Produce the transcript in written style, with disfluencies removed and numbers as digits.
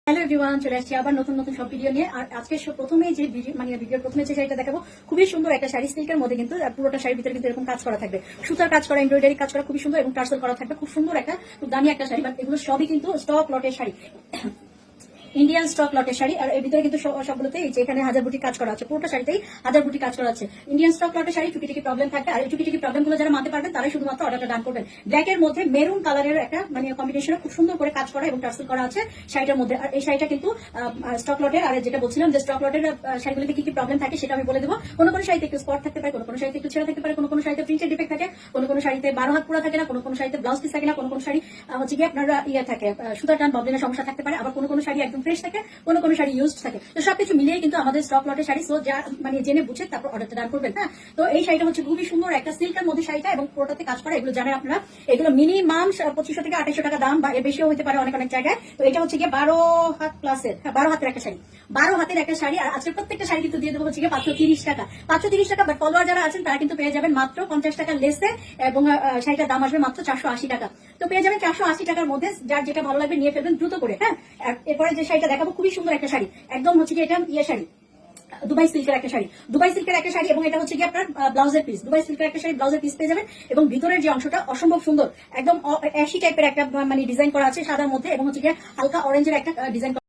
Hello everyone, চলে আসছি আবার নতুন নতুন সব ভিডিও নিয়ে। আর আজকে প্রথমে যে ভিডিওর প্রথমে যে শাড়িটা দেখাবো, খুবই সুন্দর একটা শাড়ি, সিল্কের মধ্যে কিন্তু পুরোটা শাড়ির ভিতরে কিন্তু এরকম কাজ করা থাকবে, সুতার কাজ করা, এমব্রয়ডারি কাজ করা, খুবই সুন্দর এবং টার্সেল করা থাকবে। খুব সুন্দর একটা, খুব দামি একটা শাড়ি। বাট এগুলো সবই কিন্তু স্টক লটের শাড়ি, ইন্ডিয়ান স্টক লটের শাড়ি। আর এর ভিতরে কিন্তু সবগুলোতে এই যে এখানে হাজার বুটি কাজ করা আছে, পুরোটা শাড়িতেই হাজার বুটি কাজ করা আছে। ইন্ডিয়ান স্টক লটের শাড়ি, টুকিটাকি প্রবলেম থাকে। আর এই টুকিটাকি প্রবলেম গুলো যারা মানতে পারবেন তারাই শুধুমাত্র অর্ডারটা ডান করবেন। ব্ল্যাক এর মধ্যে মেরুন কালারের একটা কম্বিনেশনে খুব সুন্দর করে কাজ করা এবং টার্সেল করা আছে শাড়িটার মধ্যে। আর এই শাড়িটা কিন্তু স্টক লটের। আর যেটা বলছিলাম যে স্টক লটের শাড়িগুলোতে কি কি প্রবলেম থাকে সেটা আমি বলে দেবো। কোনো কোনো শাড়িতে একটু স্পট থাকতে পারে, কোনো শাড়িতে একটু ছেঁড়া থাকতে পারে, কোনো শাড়িতে প্রিন্টের ডিফেক্ট থাকে, কোনো শাড়িতে 12 হাত পুরা থাকে না, কোনো শাড়িতে ব্লাউজ পিস থাকে না, কোনো শাড়ি হচ্ছে কি আপনার থাকে সুতার টান বদলের সমস্যা থাকতে পারে। আবার কোনো শাড়ি একদম ফ্রেশ থাকে, কোনো শাড়ি ইউজ থাকে। তো সবকিছু মিলিয়ে কিন্তু আমাদের স্টক লটের শাড়ি। সো যা জেনে বুঝে তারপর অর্ডারটা ডান করবেন। হ্যাঁ, তো এই শাড়িটা হচ্ছে খুবই সুন্দর একটা সিল্কের মধ্যে শাড়িটা, এবং পুরোটাতে কাজ করা। এগুলো জানেন আপনারা, এগুলো মিনিমাম 2500 থেকে 2800 টাকা দাম, বা এর বেশিও হতে পারে অনেক জায়গায়। তো এটা হচ্ছে গিয়ে 12 হাত প্লাসের, 12 হাতের একটা শাড়ি, 12 হাতের একটা শাড়ি। আর আজকে প্রত্যেকটা শাড়ি কিন্তু দিয়ে দেবো হচ্ছে গিয়ে 530 টাকা, 530 টাকা। বাট ফলোয়ার যারা আছেন তারা কিন্তু পেয়ে যাবেন মাত্র 50 টাকা লেসে, এবং শাড়িটার দাম আসবে মাত্র 480 টাকা। তো পেয়ে যাবেন 480 টাকার মধ্যে। যার যেটা ভালো লাগবে নিয়ে ফেলবেন দ্রুত করে। হ্যাঁ, এরপরে যে শাড়িটা দেখাবো, খুবই সুন্দর একটা শাড়ি, একদম হচ্ছে কি এটা শাড়ি, দুবাই সিল্কের একটা শাড়ি, দুবাই সিল্কের একটা শাড়ি। এবং এটা হচ্ছে কি আপনার ব্লাউজের পিস, দুবাই সিল্কের একটা শাড়ি, ব্লাউজের পিস পেয়ে যাবেন। এবং ভিতরের যে অংশটা অসম্ভব সুন্দর, একদম অ্যাশি টাইপের একটা ডিজাইন করা আছে সাদার মধ্যে, এবং হচ্ছে কি হালকা অরেঞ্জের একটা ডিজাইন